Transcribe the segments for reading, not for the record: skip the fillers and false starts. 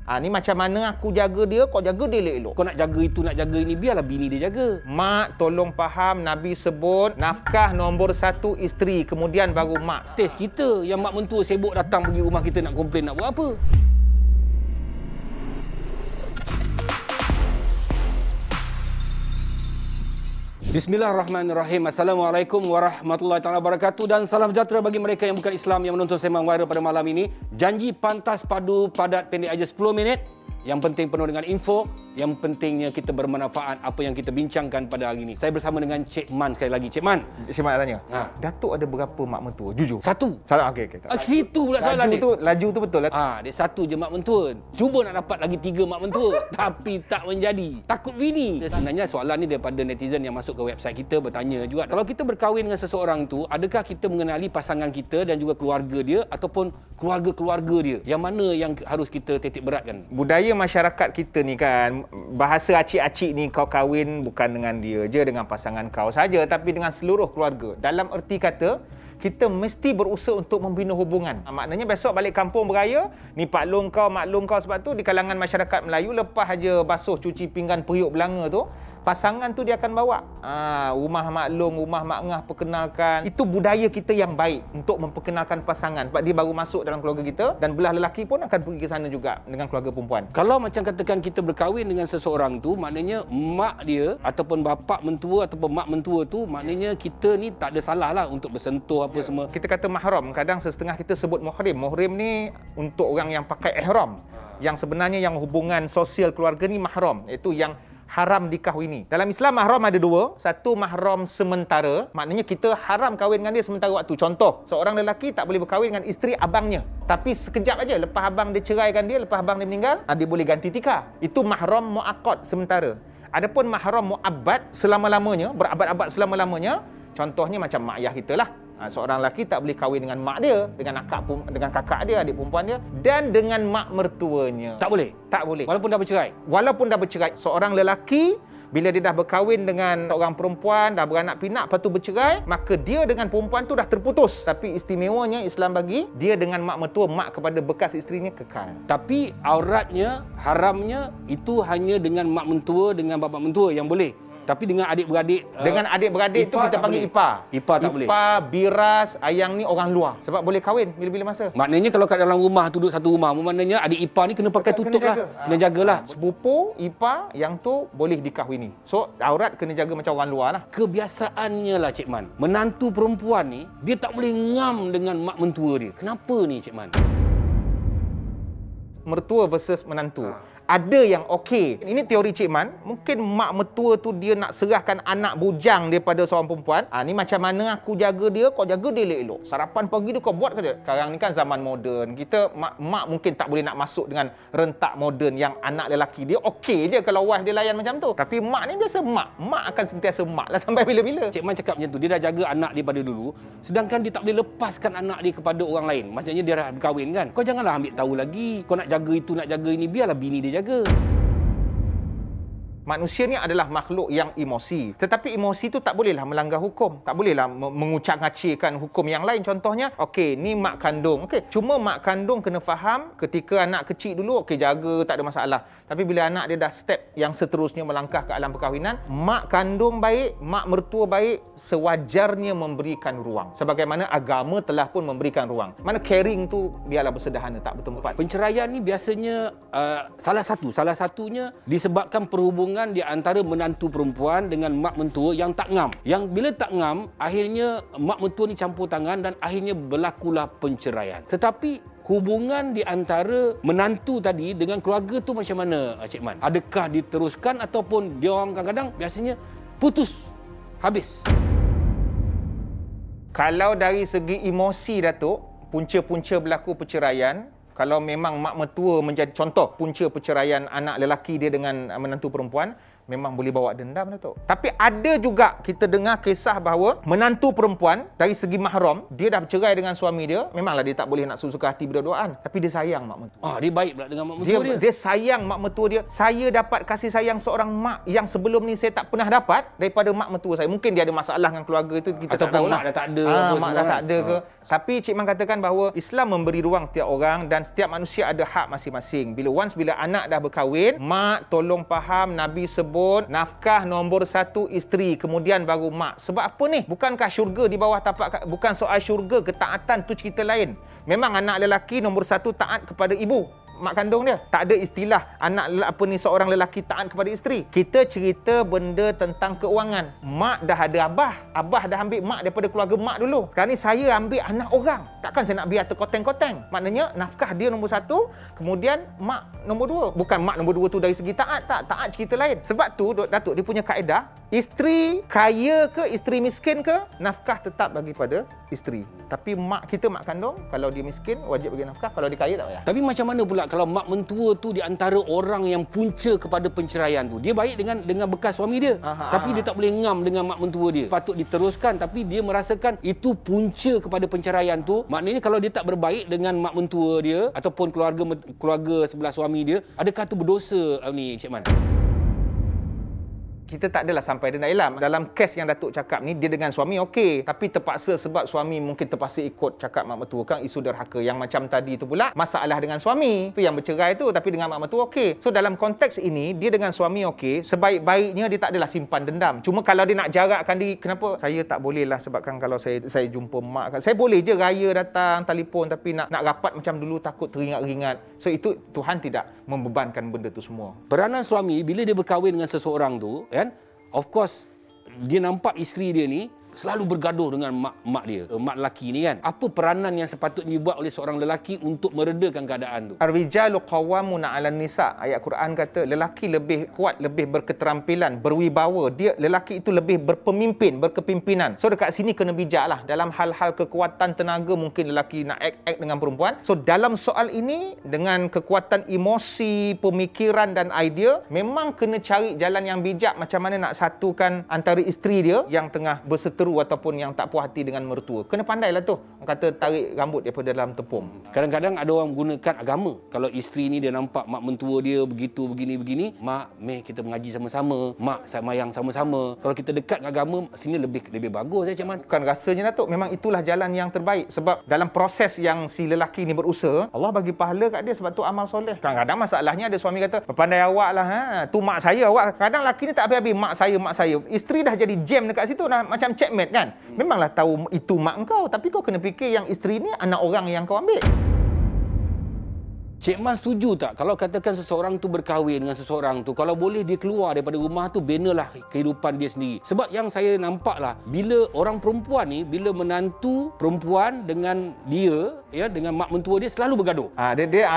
Ni macam mana aku jaga dia, kau jaga dia elok-elok. Kau nak jaga itu, nak jaga ini, biarlah bini dia jaga. Mak, tolong faham, Nabi sebut nafkah nombor 1 isteri, kemudian baru mak. Test kita yang mak mentua sibuk datang pergi rumah kita nak komplain, nak buat apa? Bismillahirrahmanirrahim. Assalamualaikum warahmatullahi wabarakatuh dan salam sejahtera bagi mereka yang bukan Islam yang menonton sembang viral pada malam ini. Janji pantas, padu, padat, pendek aja 10 minit. Yang penting penuh dengan info. Yang pentingnya kita bermanfaat apa yang kita bincangkan pada hari ini. Saya bersama dengan Cik Man sekali lagi. Cik Man. Cik Man nak tanya. Datuk ada berapa mak mentua? Jujur. Satu. Salah, okey. Situ pula soalan dia. Laju tu betul. Dia satu je mak mentua. Cuba nak dapat lagi 3 mak mentua. Tapi tak menjadi. Takut bini. Sebenarnya soalan ni daripada netizen yang masuk ke website kita bertanya juga. Kalau kita berkahwin dengan seseorang tu, adakah kita mengenali pasangan kita dan juga keluarga dia ataupun keluarga-keluarga dia? Yang mana yang harus kita titik beratkan? Budaya masyarakat kita ni kan, bahasa acik-acik ni, kau kahwin bukan dengan dia je, dengan pasangan kau saja, tapi dengan seluruh keluarga. Dalam erti kata, kita mesti berusaha untuk membina hubungan. Maknanya besok balik kampung beraya, ni pak long kau, mak long kau. Sebab tu di kalangan masyarakat Melayu, lepas aja basuh cuci pinggan periuk belanga tu, pasangan tu dia akan bawa rumah mak long, rumah mak ngah, perkenalkan. Itu budaya kita yang baik untuk memperkenalkan pasangan, sebab dia baru masuk dalam keluarga kita, dan belah lelaki pun akan pergi ke sana juga dengan keluarga perempuan. Kalau macam katakan kita berkahwin dengan seseorang tu, maknanya mak dia ataupun bapa mentua ataupun mak mentua tu, maknanya kita ni tak ada salah lah untuk bersentuh apa semua. Kita kata mahram, kadang setengah kita sebut muhrim. Muhrim ni untuk orang yang pakai ihram. Yang sebenarnya yang hubungan sosial keluarga ni mahram, iaitu yang haram dikahwini. Dalam Islam mahram ada 2. Satu mahram sementara, maknanya kita haram kahwin dengan dia sementara waktu. Contoh, seorang lelaki tak boleh berkahwin dengan isteri abangnya, tapi sekejap aja lepas abang dia ceraikan dia, lepas abang dia meninggal, dia boleh ganti tikar. Itu mahram muaqqad, sementara. Adapun mahram muabbad, selama-lamanya, berabad-abad selama-lamanya. Contohnya macam mak ayah kita lah. Seorang lelaki tak boleh kahwin dengan mak dia, dengan kakak dia, adik perempuan dia, dan dengan mak mertuanya. Tak boleh? Tak boleh. Walaupun dah bercerai? Walaupun dah bercerai. Seorang lelaki, bila dia dah berkahwin dengan orang perempuan, dah beranak pinak, lepas tu bercerai, maka dia dengan perempuan tu dah terputus. Tapi istimewanya Islam bagi, dia dengan mak mertua, mak kepada bekas isterinya kekal. Tapi auratnya, haramnya, itu hanya dengan mak mentua, dengan bapa mentua yang boleh. Tapi dengan adik-beradik, dengan adik-beradik itu kita panggil ipar. Ipar tak boleh. Ipar, biras, ayang ni orang luar. Sebab boleh kahwin bila-bila masa. Maknanya kalau kat dalam rumah tu, duduk satu rumah, maknanya adik ipar ni kena pakai tutup lah. Kena jagalah. Sepupu, ipar, yang tu boleh dikahwini. So, aurat kena jaga macam orang luar lah. Kebiasaannya lah Cik Man, menantu perempuan ni, dia tak boleh ngam dengan mak mentua dia. Kenapa ni Cik Man? Mertua versus menantu. Ada yang okey. Ini teori Cik Man. Mungkin mak mertua tu dia nak serahkan anak bujang daripada seorang perempuan. Ni macam mana aku jaga dia, kau jaga dia elok-elok. Sarapan pagi dia kau buat kata. Sekarang ni kan zaman moden. Kita mak mungkin tak boleh nak masuk dengan rentak moden yang anak lelaki dia okey je kalau wife dia layan macam tu. Tapi mak ni biasa mak. Mak akan sentiasa mak lah sampai bila-bila. Cik Man cakap macam tu. Dia dah jaga anak dia pada dulu. Sedangkan dia tak boleh lepaskan anak dia kepada orang lain. Maksudnya dia dah berkahwin kan. Kau janganlah ambil tahu lagi. Kau nak jaga itu, nak jaga ini, biarlah bini dia jaga. Manusia ni adalah makhluk yang emosi. Tetapi emosi tu tak bolehlah melanggar hukum. Tak bolehlah mengucap-ngacirkan hukum yang lain. Contohnya, okey, ni mak kandung. Okey, cuma mak kandung kena faham ketika anak kecil dulu, okey, jaga, tak ada masalah. Tapi bila anak dia dah step yang seterusnya melangkah ke alam perkahwinan, mak kandung baik, mak mertua baik, sewajarnya memberikan ruang. Sebagaimana agama telah pun memberikan ruang. Mana caring tu biarlah bersederhana, tak bertempat. Penceraian ni biasanya salah satunya disebabkan perhubungan di antara menantu perempuan dengan mak mentua yang tak ngam. Yang bila tak ngam, akhirnya mak mentua ni campur tangan dan akhirnya berlakulah penceraian. Tetapi hubungan di antara menantu tadi dengan keluarga tu macam mana Cik Man? Adakah diteruskan ataupun dia orang kadang-kadang biasanya putus, habis? Kalau dari segi emosi, Datuk, punca-punca berlaku perceraian, kalau memang mak mertua menjadi contoh punca perceraian anak lelaki dia dengan menantu perempuan, memang boleh bawa dendam, Datuk. Tapi ada juga kita dengar kisah bahawa menantu perempuan dari segi mahram, dia dah bercerai dengan suami dia, memanglah dia tak boleh nak suka hati berdua-duaan, tapi dia sayang mak mentua. Dia baik pula dengan mak mentua dia. Dia sayang mak mentua dia. Saya dapat kasih sayang seorang mak yang sebelum ni saya tak pernah dapat daripada mak mentua saya. Mungkin dia ada masalah dengan keluarga itu, kita tak tahu mak dah tak ada mak dah tak ada ke. Tapi Cik Man katakan bahawa Islam memberi ruang setiap orang dan setiap manusia ada hak masing-masing. Bila anak dah berkahwin, mak tolong faham Nabi sebut nafkah nombor 1 isteri, kemudian baru mak. Sebab apa ni? Bukankah syurga di bawah tapak, bukan soal syurga, ketaatan tu cerita lain. Memang anak lelaki nombor 1 taat kepada ibu, mak kandung dia. Tak ada istilah seorang lelaki taat kepada isteri. Kita cerita benda tentang keuangan. Mak dah ada abah dah ambil mak daripada keluarga mak dulu. Sekarang ni saya ambil anak orang. Takkan saya nak biar terkoteng-koteng. Maknanya nafkah dia nombor 1, kemudian mak nombor 2. Bukan mak nombor 2 tu dari segi taat, taat cerita lain. Sebab tu Datuk, dia punya kaedah, isteri kaya ke isteri miskin ke, nafkah tetap bagi pada isteri. Tapi mak kita, mak kandung, kalau dia miskin wajib bagi nafkah, kalau dia kaya tak payah. Tapi macam mana pula kalau mak mentua tu di antara orang yang punca kepada penceraian tu? Dia baik dengan bekas suami dia, tapi dia tak boleh ngam dengan mak mentua dia. Patut diteruskan, tapi dia merasakan itu punca kepada penceraian tu. Maknanya kalau dia tak berbaik dengan mak mentua dia ataupun keluarga sebelah suami dia, adakah tu berdosa ni, Cik Man? Kita tak adalah sampai dia nak elak. Dalam kes yang Datuk cakap ni, dia dengan suami okey, tapi terpaksa sebab suami mungkin terpaksa ikut cakap mak mentua, kan isu derhaka. Yang macam tadi tu pula masalah dengan suami tu yang bercerai tu, tapi dengan mak mentua okey. So dalam konteks ini, dia dengan suami okey, sebaik-baiknya dia tak adalah simpan dendam. Cuma kalau dia nak jarakkan diri, kenapa saya tak boleh lah, sebabkan kalau saya jumpa mak, saya boleh je raya datang telefon, tapi nak rapat macam dulu takut teringat-ingat. So itu Tuhan tidak membebankan benda tu semua. Peranan suami bila dia berkahwin dengan seseorang tu, kan, of course dia nampak isteri dia ni selalu bergaduh dengan mak dia, mak lelaki ni kan. Apa peranan yang sepatutnya dibuat oleh seorang lelaki untuk meredakan keadaan tu? Ar-rijalu qawwamuna 'alan nisa. Ayat Quran kata lelaki lebih kuat, lebih berketerampilan, berwibawa. Lelaki itu lebih berpemimpin, berkepimpinan. So dekat sini kena bijaklah. Dalam hal-hal kekuatan tenaga mungkin lelaki nak act dengan perempuan. So dalam soal ini dengan kekuatan emosi, pemikiran dan idea, memang kena cari jalan yang bijak macam mana nak satukan antara isteri dia yang tengah berseteru ataupun yang tak puas hati dengan mertua. Kena pandailah tu. Orang kata tarik rambut daripada dalam tepung. Kadang-kadang ada orang menggunakan agama. Kalau isteri ni dia nampak mak mentua dia begitu, begini, mak, kita mengaji sama-sama, mak sayang sama-sama. Kalau kita dekat dengan agama, sini lebih bagus, Cik Man. Bukan rasanya, Datuk. Memang itulah jalan yang terbaik. Sebab dalam proses yang si lelaki ni berusaha, Allah bagi pahala kat dia sebab tu amal soleh. Kadang-kadang masalahnya ada suami kata, pandai awak lah, tu mak saya awak. Kadang lelaki ni tak habis-habis, mak saya. Isteri dah jadi jam dekat situ, dah macam checkmate kan. Memanglah tahu itu mak engkau, tapi kau kena fikir yang isteri ni anak orang yang kau ambil. Cik Man setuju tak kalau katakan seseorang tu berkahwin dengan seseorang tu, kalau boleh dia keluar daripada rumah tu, benalah kehidupan dia sendiri. Sebab yang saya nampak lah, bila orang perempuan ni, bila menantu perempuan dengan dia, ya, dengan mak mentua dia selalu bergaduh.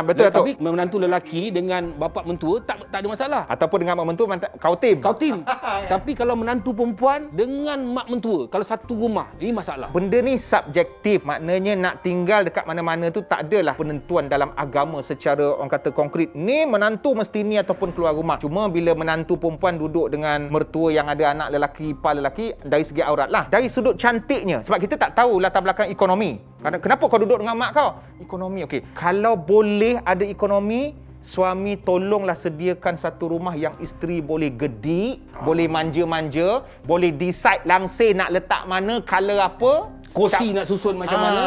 Betul. Tapi menantu lelaki dengan bapa mentua tak ada masalah. Ataupun dengan mak mentua kau tim. Tapi kalau menantu perempuan dengan mak mentua, kalau satu rumah, ini masalah. Benda ni subjektif. Maknanya nak tinggal dekat mana-mana tu tak adalah penentuan dalam agama secara orang kata konkret. Ni menantu mesti ni ataupun keluar rumah. Cuma bila menantu perempuan duduk dengan mertua yang ada anak lelaki, ipar lelaki, dari segi aurat lah. Dari sudut cantiknya. Sebab kita tak tahu latar belakang ekonomi. Kenapa kau duduk dengan mak kau? Ekonomi, okey. Kalau boleh ada ekonomi, suami tolonglah sediakan satu rumah yang isteri boleh gedik, boleh manja-manja, boleh decide langsir nak letak mana, color apa, kursi nak susun macam mana.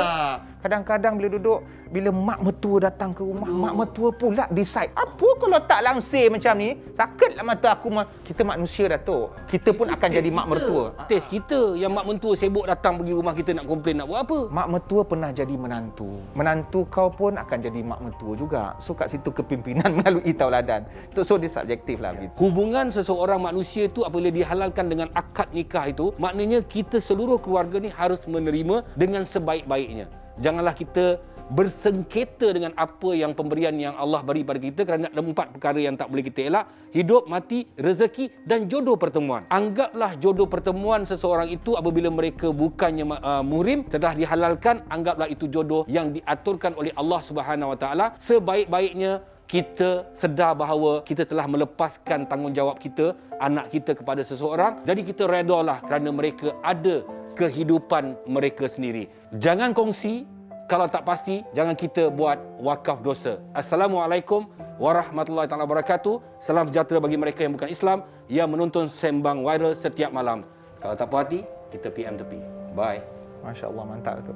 Kadang-kadang bila duduk, bila mak mertua datang ke rumah, mak mertua pula decide. Apa kalau tak langsir macam ni? Sakitlah mata aku. Kita manusia, Datuk. Kita pun akan jadi mak mertua. Test kita yang mak mentua sibuk datang pergi rumah kita nak komplain, nak buat apa? Mak mertua pernah jadi menantu. Menantu kau pun akan jadi mak mertua juga. So kat situ kepimpinan melalui tauladan. So dia subjektif lah. Gitu. Hubungan seseorang manusia itu apabila dihalalkan dengan akad nikah itu, maknanya kita seluruh keluarga ni harus menerima dengan sebaik-baiknya. Janganlah kita bersengketa dengan apa yang pemberian yang Allah beri pada kita, kerana ada 4 perkara yang tak boleh kita elak: hidup, mati, rezeki dan jodoh pertemuan. Anggaplah jodoh pertemuan seseorang itu apabila mereka bukannya muhrim, telah dihalalkan, anggaplah itu jodoh yang diaturkan oleh Allah Subhanahu Wa Taala. Sebaik-baiknya kita sedar bahawa kita telah melepaskan tanggungjawab kita, anak kita kepada seseorang. Jadi kita redalah kerana mereka ada kehidupan mereka sendiri. Jangan kongsi, kalau tak pasti, jangan kita buat wakaf dosa. Assalamualaikum warahmatullahi taala wabarakatuh. Salam sejahtera bagi mereka yang bukan Islam, yang menonton sembang viral setiap malam. Kalau tak puas hati, kita PM tepi. Bye. Masya Allah, mantap tu.